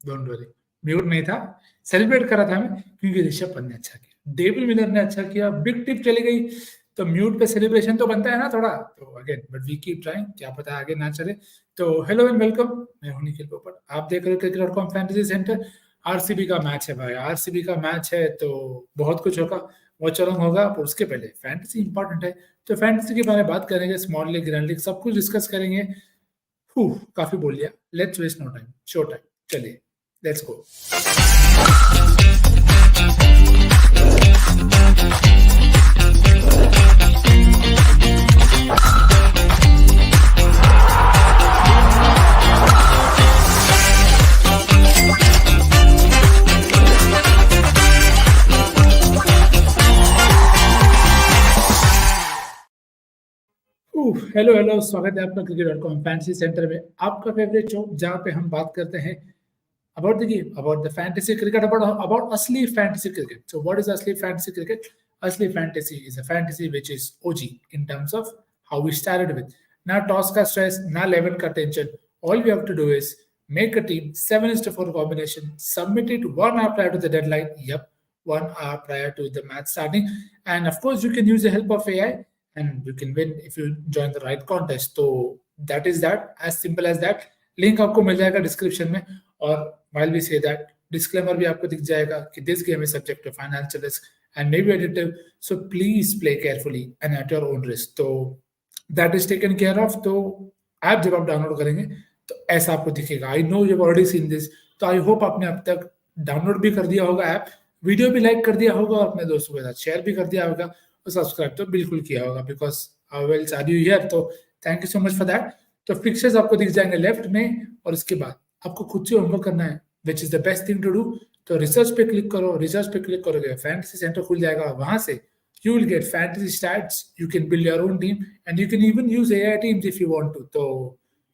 Don't worry, mute नहीं था, celebrate कर रहा था मैं क्योंकि ऋषभ पंत ने अच्छा किया, डेविड मिलर ने अच्छा किया, बिग टिप चली गई, तो म्यूट पे सेलिब्रेशन तो बनता है ना थोड़ा, तो again but we keep trying, क्या पता आगे ना चले। तो हेलो एंड वेलकम, मैं हूं निखिल पोपट, आप देख रहे हो cricket.com फैंटेसी सेंटर। आरसीबी का मैच है भाई, आरसीबी का मैच है तो बहुत कुछ होगा, वॉच अलॉन्ग होगा, पर उसके पहले फैंटेसी इंपॉर्टेंट है, तो फैंटेसी के बारे में बात करेंगे, स्मॉल लीग, ग्रैंड लीग, सब कुछ डिस्कस करेंगे। काफी बोल लिया, let's waste no time, show time, चलिए लेट्स गो। हेलो हेलो, स्वागत है आपका cricket.com फैंटेसी सेंटर में, आपका फेवरेट शो जहां पे हम बात करते हैं about the game, about the fantasy cricket, about Asli Fantasy cricket. So what is Asli Fantasy cricket? Asli Fantasy is a fantasy which is OG in terms of how we started with. Now toss ka stress, now 11 ka tension. All we have to do is make a team 7:4 combination, submit it 1 hour prior to the deadline. Yep, 1 hour prior to the match starting. And of course, you can use the help of AI and you can win if you join the right contest. So that is that, as simple as that. Link आपको मिल जाएगा description में, और while we say that, disclaimer भी आपको दिख जाएगा कि this game is subject to financial risk and may be addictive, so please play carefully and at your own risk. तो that is taken care of. तो app जब आप download करेंगे तो ऐसा आपको दिखेगा। I know you already seen this, तो आई होप आपने अब तक डाउनलोड भी कर दिया होगा ऐप, वीडियो भी लाइक कर दिया होगा, अपने दोस्तों के साथ शेयर भी कर दिया होगा, और सब्सक्राइब तो बिल्कुल किया होगा, because how wells are you here. तो thank you so much for that. तो फिक्चर्स आपको दिख जाएंगे लेफ्ट में, और इसके बाद आपको खुद से होमवर्क करना है, which is the best thing to do. तो रिसर्च पे क्लिक करो, रिसर्च पे क्लिक करोगे फैंटेसी सेंटर खुल जाएगा, वहां से you will get fantasy stats, you can build your own team and you can even use AI teams if you want to. तो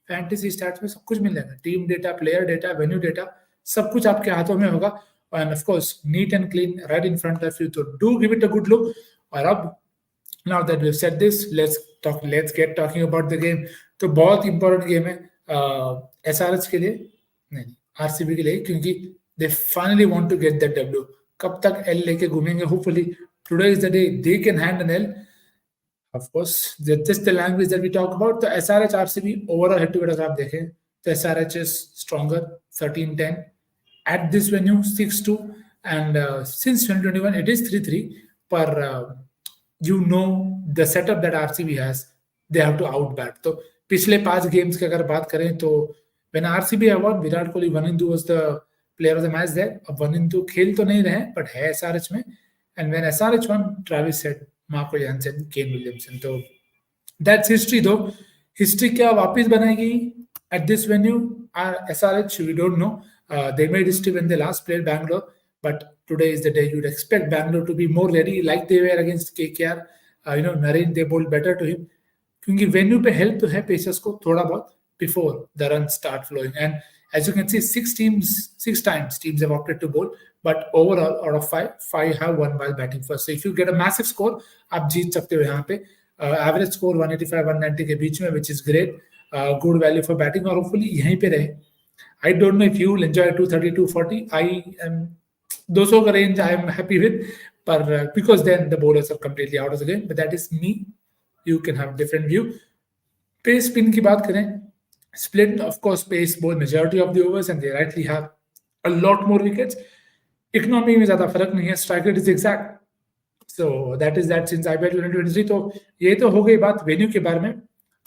fantasy stats में सब कुछ मिल जाएगा, team data, player data, venue data, सब कुछ आपके हाथों में होगा, and of course neat and clean right in front of you. तो do give it a good look। और अब now that we've said this, let's get talking about the game। तो बहुत इंपॉर्टेंट गेम है एसआरएच के लिए, नहीं RCB के लिए, क्योंकि they finally want to get that W। कब तक एल लेके घूमेंगे? Hopefully today is the day they can hand an L। Of course, that's just the language that we talk about। तो SRH RCB overall head to head अगर आप देखें तो SRH is stronger 13-10 at this venue 6-2 and since 2021 it is 3-3, पर you know the setup that RCB has, they have to outbat। तो पिछले 5 games की अगर बात करें तो when RCB won, Virat Kohli 1-2 was the player of the match there। अब 1-2 खेल तो नहीं रहे बट है SRH में, and when SRH won, Travis said Marco Jansen, Kane Williamson। तो that's history though। History क्या वापस बनाएगी at this venue? SRH, we don't know। They made history when they last played Bangalore, but today is the day you'd expect Bangalore to be more ready, like they were against KKR। Narendra, they bowled better to him, क्योंकि venue पे help तो है pacers को थोड़ा बहुत before the runs start flowing। And as you can see, 6 times teams have opted to bowl, but overall out of 5 have won while batting first। So if you get a massive score, आप जीत सकते हो यहाँ पे। Average score 185-190 के बीच में, which is great, good value for batting, और hopefully यहीं पे रहे। I don't know if you will enjoy 230, 240। I am 200 का range I am happy with, but because then the bowlers are completely out of the game, but that is me। You can have different view। Pace spin की बात करें, split of course pace bowl majority of the overs and they rightly have a lot more wickets। Economy में ज्यादा फर्क नहीं है, strike rate is exact. So that is that since IPL 2023। तो ये तो हो गई बात वेन्यू के बारे में।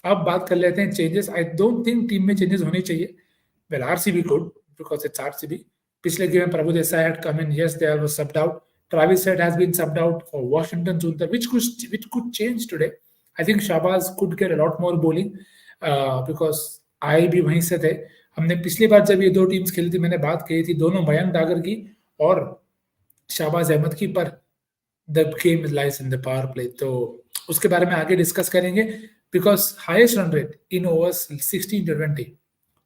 अब बात कर लेते हैं changes. I don't think team में चेंजेस होने चाहिए। Well RCB could, because it's RCB. पिछले गेम में Prabhudessai had come in, yes there was subbed out. Travis Head has been subbed out for Washington Sundar, which could change today। I think Shahbaz could get a lot more bowling because आई भी वहीं से थे। हमने पिछली बार जब ये दो teams खेली थी, मैंने बात कही थी दोनों मयंक डागर की और शाहबाज अहमद की, पर the game lies in the power play. तो उसके बारे में आगे डिस्कस करेंगे, because highest run rate in overs 16-20,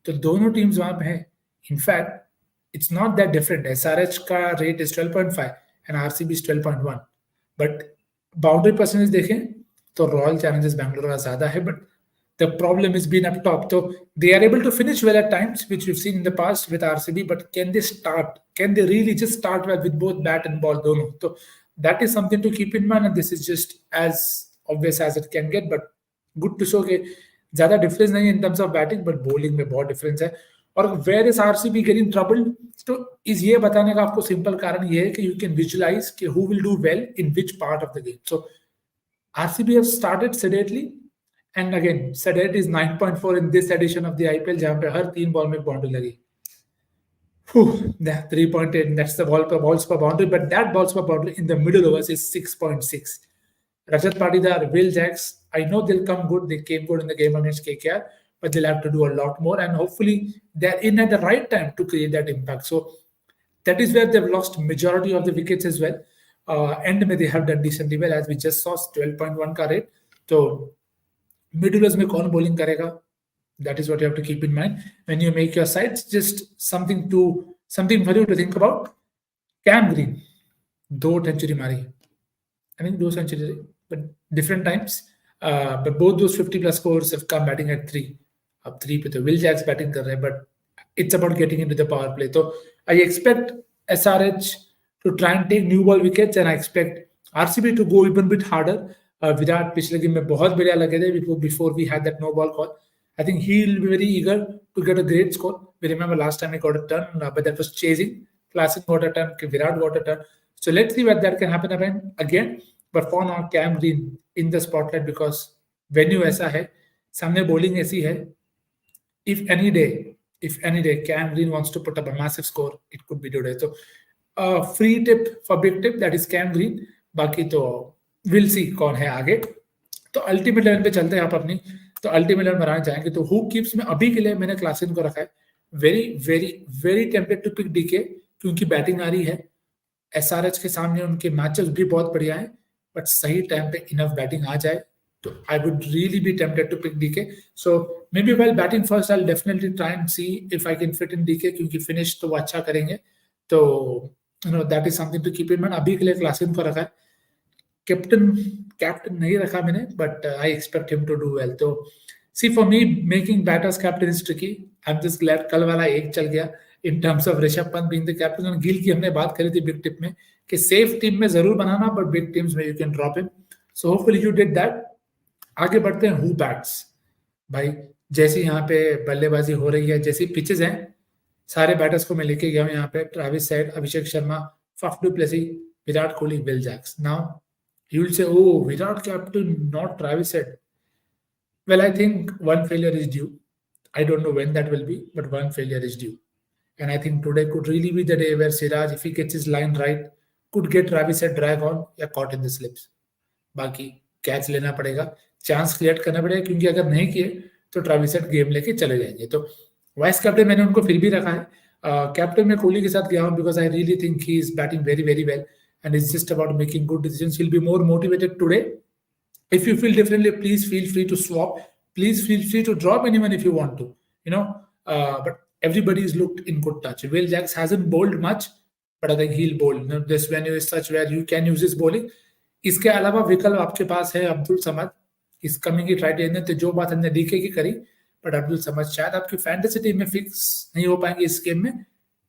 तो दोनों टीम्स वहां पे हैं। In fact it's not that different. SRH का rate is 12.5 and RCB is 12.1, but boundary percentage देखें तो रॉयल चैलेंजर्स बैंगलोर का ज्यादा है, but The problem has been up top. So they are able to finish well at times, which we've seen in the past with RCB, but can they start? Can they really just start well with both bat and ball? Dono? So that is something to keep in mind, and this is just as obvious as it can get, but good to show कि ज़्यादा difference नहीं in terms of batting, but bowling में बहुत difference है. और where is RCB getting troubled? तो इस ये बताने का आपको simple कारण ये है कि you can visualize कि who will do well in which part of the game. So RCB have started sedately. And again, sedate is 9.4 in this edition of the IPL, जहाँ पे हर 3 बॉल में बाउंड्री लगी. 3.8, that's the balls per boundary, but that balls per boundary in the middle overs is 6.6. Rajat Patidar, Will Jacks, I know they'll come good. They came good in the game against KKR, but they'll have to do a lot more, and hopefully they're in at the right time to create that impact. So that is where they've lost majority of the wickets as well. End में they have done decently well, as we just saw 12.1 का rate. So middle overs में कौन bowling करेगा? That is what you have to keep in mind when you make your sides. Just something for you to think about. Cam Green, 2 century मारी. I think 2 centuries, but different times. But both those 50 plus scores have come batting at 3. Up 3 पे तो Will Jacks batting कर रहे हैं, but it's about getting into the power play. So I expect SRH to try and take new ball wickets, and I expect RCB to go even bit harder. Virat पिछले game में बहुत बढ़िया लगे थे before we had that no ball call. I think he'll be very eager to get a great score. We remember last time he got a turn, but that was chasing. Klassen got a turn, Virat got a turn. So let's see whether that can happen again. But for now, Cam Green in the spotlight because venue ऐसा है, सामने bowling ऐसी है. If any day Cam Green wants to put up a massive score, it could be today. So free tip for big tip, that is Cam Green. बाकी तो we'll see कौन है आगे. तो अल्टीमेट 11 पे चलते हैं आप अपनी. तो अल्टीमेट 11 बनाने जाएंगे. तो हु कीप्स में अभी के लिए मैंने क्लासिन को रखा है. Very tempted to pick DK क्योंकि बैटिंग आ रही है. एसआरएच के सामने उनके मैचेस भी बहुत बढ़िया है, बट सही टाइम पे इनफ बैटिंग आ जाए तो I would really be tempted to pick DK. So maybe well batting first I will definitely try and see if I can fit in DK, क्योंकि फिनिश तो वो अच्छा करेंगे. तो that is something to keep in mind. अभी के लिए Klaasen को रखा है. कैप्टन नहीं रखा मैंने, but I expect him to do well. तो see for me making batters captain is tricky. I am just glad कल वाला एक चल गया in terms of Rishabh Pant being the captain. और गिल की हमने बात करी थी बिग टिप में कि सेफ टीम में जरूर बनाना, बट बिग टीम्स में you can drop him. So hopefully you did that. आगे बढ़ते हैं. हु बैट्स भाई. जैसी यहाँ पे बल्लेबाजी हो रही है, जैसी पिचेस हैं, सारे बैटर्स को मैं लेके गया हूँ यहाँ पे. Travis Head, Abhishek Sharma, Faf du Plessis, Virat Kohli, Will Jacks. Now you will say, oh, Virat captain, not Travis Head. Well, I think one failure is due. I don't know when that will be, but one failure is due. And I think today could really be the day where Siraj, if he gets his line right, could get Travis Head drag on या caught in the slips. बाकी catch लेना पड़ेगा, chance create करना पड़ेगा, क्योंकि अगर नहीं किए तो ट्रेविस हेड गेम लेके चले जाएंगे. तो वाइस कैप्टन मैंने उनको फिर भी रखा है. कैप्टन में कोहली के साथ गया हूँ because I really think he is batting very well. And it's just about making good decisions. He'll be more motivated today. If you feel differently, please feel free to swap. Please feel free to drop anyone if you want to. But everybody's looked in good touch. Will Jacks hasn't bowled much, but I think he'll bowl. This venue is such where you can use his bowling. इसके अलावा विकल्प आपके पास है अब्दुल समद. इस coming की try ने तो जो बात हमने डीके की करी, बट अब्दुल समद शायद आपकी फैंटेसी टीम में फिक्स नहीं हो पाएंगे इस गेम में,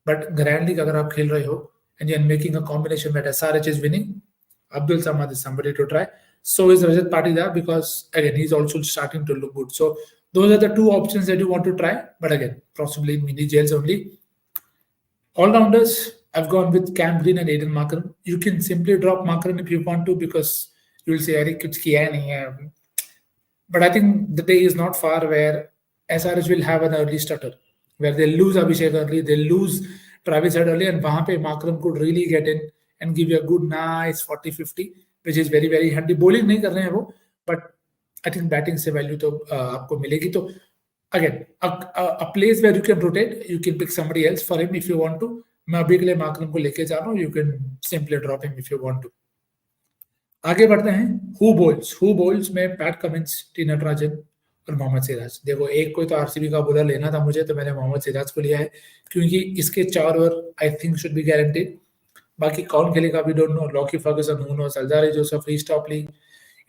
बट ग्रैंड लीग अगर आप खेल रहे हो and you're making a combination where SRH is winning, Abdul Samad is somebody to try. So is Rajat Patidar, because again he's also starting to look good. So those are the two options that you want to try, but again possibly mini jails only. All-rounders, I've gone with Cam Green and Aiden Markram. You can simply drop Markram if you want to, because you'll say Eric kuch kiya nahi hai. But I think the day is not far where SRH will have an early stutter, where they'll lose Abhishek early, they'll lose Travis Head early, and वहाँ पे Markram could really get in and give you a good nice 40-50, which is very handy. Bowling नहीं कर रहे हैं वो, but I think batting से value तो आपको मिलेगी. तो again a place where you can rotate, you can pick somebody else for him if you want to. मैं अभी के लिए Markram को लेके जा रहा हूँ. You can simply drop him if you want to. आगे बढ़ते हैं. Who bowls में पैट कमिंस, टी नटराजन और मोहम्मद सिराज. देखो एक कोई तो आरसीबी का बॉलर लेना था मुझे, तो मैंने मोहम्मद सिराज को लिया है क्योंकि इसके 4 over I think should be guaranteed. बाकी कौन खेलेगा we don't know. Lockie Ferguson, who knows, Alzarri Joseph, Reece Topley,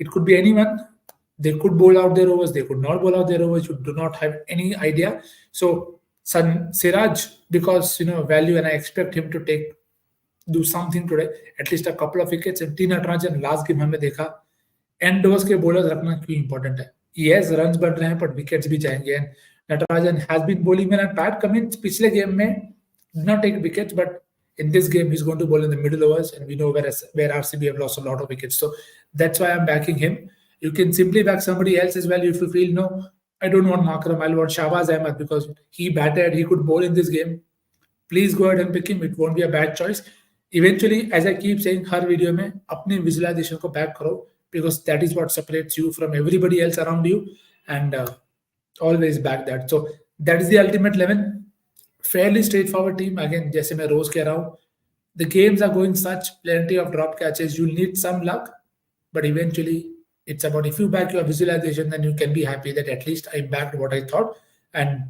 it could be anyone. They could bowl out their overs, they could not bowl out their overs. You do not have any idea. So Siraj, because value, and I expect him to do something today, at least a couple of wickets. And T Natarajan last game हमें देखा and overs के bowlers रखना क्यों important है. Yes runs बन रहे हैं but wickets भी जाएंगे. And Natarajan has been bowling well. And Pat Cummins पिछले गेम में did not take wickets, but in this game he's going to bowl in the middle overs, and we know where RCB have lost a lot of wickets. So that's why I'm backing him. You can simply back somebody else as well if you feel, no, I don't want Makram, I want Shahbaz Ahmed because he batted, he could bowl in this game. Please go ahead and pick him. It won't be a bad choice. Eventually, as I keep saying, her video में अपनी visualization को back करो, because that is what separates you from everybody else around you, and always back that. So that is the ultimate 11. Fairly straightforward team. Again, जैसे मैं रोज कह रहा हूँ, the games are going such plenty of drop catches. You'll need some luck, but eventually it's about, if you back your visualization, then you can be happy that at least I backed what I thought, and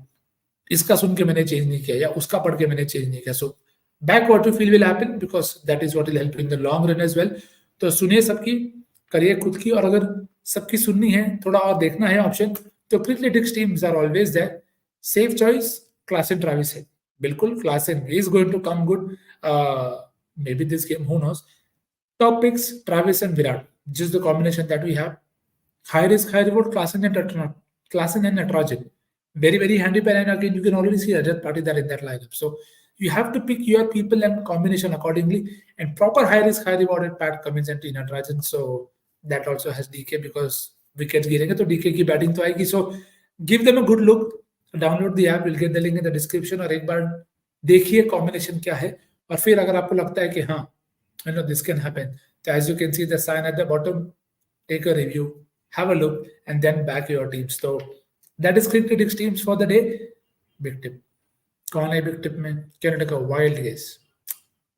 इसका सुन के मैंने change नहीं किया या उसका पढ़ के मैंने चेंज नहीं किया. So back what you feel will happen, because that is what will help you in the long run as well. तो सुनिए सबकी, करिए खुद की, और अगर सबकी सुननी है, थोड़ा और देखना है ऑप्शन, तो Criclytics teams are always there. Safe choice, Klaasen Travis Head. बिल्कुल Klaasen is going to come good. Maybe this game, who knows. Top picks, Travis and Virat. Just the combination that we have. High risk, high reward, Klaasen and Natarajan. Very, very handy pair. And again, you can already see Rajat Patidar in that lineup. So you have to pick your people and combination accordingly. And proper high risk, high rewarded Pat Cummins and T Natarajan. So that also has DK, because wickets गिरेंगे तो DK की batting तो आएगी. So give them a good look. Download the app. We'll get the link in the description. और एक बार देखिए combination क्या है. और फिर अगर आपको लगता है कि हाँ, this can happen. So as you can see the sign at the bottom, take a review, have a look, and then back your teams. So that is Criclytics teams for the day. Big tip. कौन है big tip में? Can take a wild guess.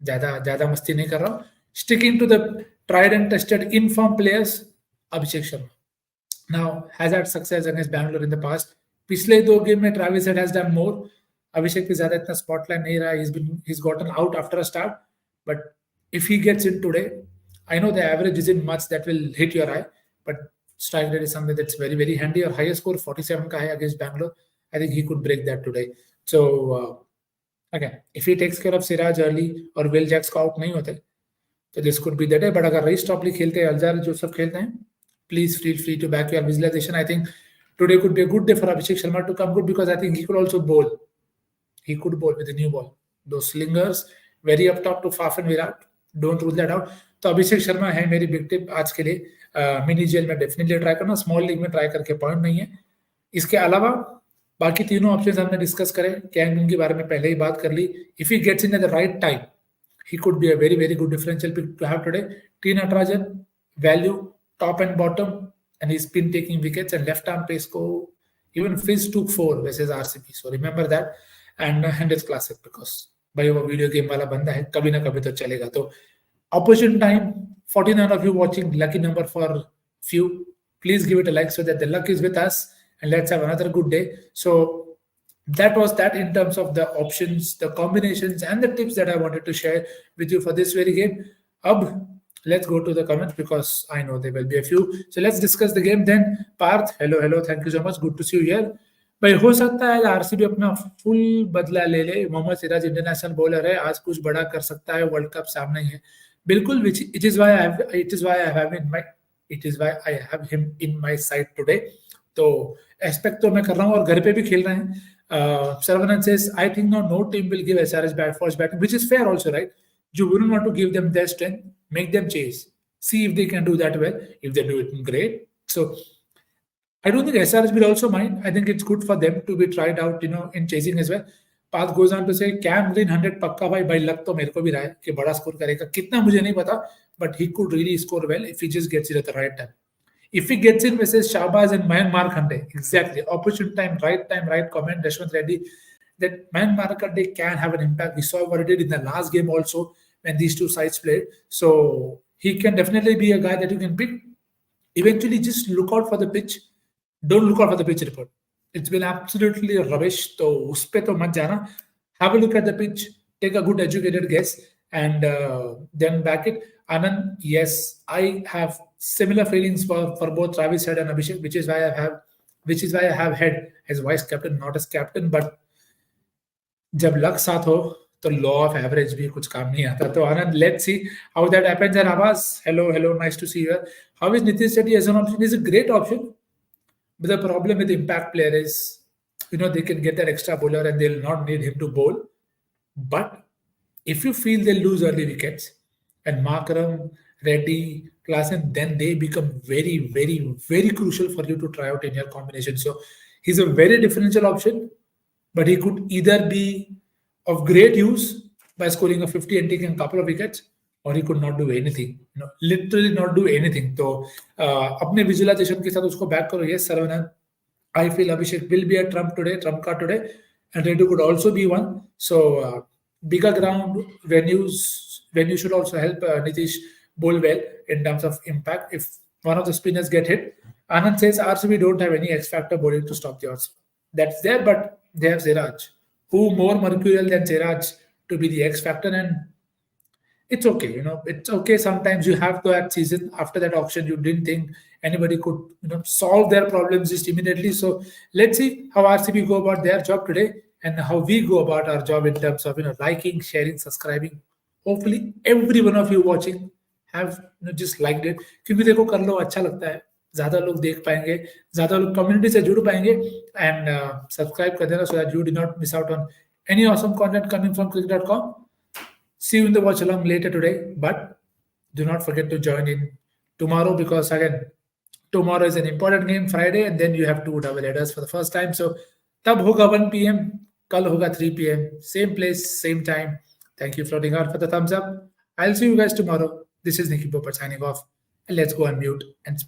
ज़्यादा मस्ती नहीं कर रहा हूँ. Sticking to the tried and tested in-form players, Abhishek Sharma. Now has had success against Bengaluru in the past. पिछले 2 गेम में Travis Head has done more. अभिषेक के ज़्यादा इतना spotlight नहीं रहा. He's gotten out after a start. But if he gets in today, I know the average isn't much that will hit your eye, but strike rate is something that's very, very handy. Or highest score 47 का है against Bangalore. I think he could break that today. So again, if he takes care of Siraj early or Will Jacks को out नहीं होते, तो this could be the day. But अगर Race Topley खेलते हैं, अल्जार जो सब खेलते हैं, please feel free to back your visualization. I think today could be a good day for Abhishek Sharma to come good, because I think he could also bowl. He could bowl with the new ball. Those slingers, very up top to Faf and Virat. Don't rule that out. तो अभिषेक शर्मा है मेरी big tip आज के लिए. Mini jail में definitely try करना, small league में try करके पॉइंट नहीं है. इसके अलावा बाकी तीनों ऑप्शंस हमने डिस्कस करे. कैंग के बारे में पहले ही बात कर ली. If he gets in at the right time, he could be a very, very good differential pick to have today. T Natarajan, value, top and bottom, and he's been taking wickets, and left arm pace ko even Fizz took 4 versus RCB. So remember that. And it's classic, because भाई वो video game वाला बंदा है, कभी ना कभी तो चलेगा. तो opportune time, 49 of you watching, lucky number for few. Please give it a like so that the luck is with us, and let's have another good day. So that was that in terms of the options, the combinations, and the tips that I wanted to share with you for this very game. Ab, let's go to the comments, because I know there will be a few. So let's discuss the game then. Parth, hello, thank you so much. Good to see you here. भाई हो सकता है RCB अपना full बदला ले ले. Mohammad Siraj international bowler है, आज कुछ बड़ा कर सकता है. वर्ल्ड कप सामने है. बिल्कुल, it is why I have him in my side today. तो एक्सपेक्ट तो मैं कर रहा हूँ, और घर पे भी खेल रहे हैं. Saravanan says, I think no team will give SRH first batting, which is fair also, right? You wouldn't want to give them their strength, make them chase, see if they can do that well. If they do it, great. So I don't think SRH will also mind. I think it's good for them to be tried out, in chasing as well. Path goes on to say, Cam Green 100 पक्का भाई luck तो मेरे को भी रहा है कि बड़ा स्कोर करेगा. कितना मुझे नहीं पता, but he could really score well if he just gets it at the right time. If he gets in versus Shahbaz and Mayank Markande, exactly, opportune time, right comment, Dashwant Reddy, that Mayank Markande can have an impact. We saw what he did in the last game also when these two sides played. So he can definitely be a guy that you can pick. Eventually, just look out for the pitch. Don't look out for the pitch report. It's been absolutely rubbish. So उसपे तो मत जाना. Have a look at the pitch. Take a good educated guess, and then back it. Anand, yes, I have similar feelings for both Travis Head and Abhishek, which is why I have Head as vice captain, not as captain. But जब luck साथ हो तो law of average भी कुछ काम नहीं आता. तो आनंद, let's see how that happens. And Abbas, hello, nice to see you. How is Nitish Shetty as an option? Is a great option, but the problem with the impact player is, they can get that extra bowler and they'll not need him to bowl. But if you feel they'll lose early wickets and Markram, Reddy, Klassen, then they become very, very, very crucial for you to try out in your combination. So he's a very differential option, but he could either be of great use by scoring a 50 and taking a couple of wickets, or he could not do anything. Literally not do anything. So अपने visualization के साथ उसको back करो. Yes, Saravanan, I feel Abhishek will be a trump card today, and Reddy could also be one. So bigger ground venue should also help Nitish bowl well in terms of impact if one of the spinners get hit. Anand says RCB don't have any X factor bowling to stop the odds. That's there, but they have Siraj. Who more mercurial than Siraj to be the X factor? And it's okay, it's okay. Sometimes you have to act season after that auction. You didn't think anybody could, solve their problems just immediately. So let's see how RCB go about their job today and how we go about our job in terms of, liking, sharing, subscribing. Hopefully every one of you watching have just liked it. क्योंकि देखो कर लो अच्छा लगता है, ज्यादा लोग देख पाएंगे, ज्यादा लोग कम्युनिटी से जुड़ पाएंगे. And subscribe कर देना so that you do not miss out on any awesome content coming from cricket.com. See you in the watch along later today, but do not forget to join in tomorrow, because again, tomorrow is an important game, Friday, and then you have 2 double headers for the first time. So tab hoga 1 p.m, kal hoga 3 p.m, same place, same time. Thank you floating out for the thumbs up. I'll see you guys tomorrow. This is Nikhil Popat signing off, and let's go and mute and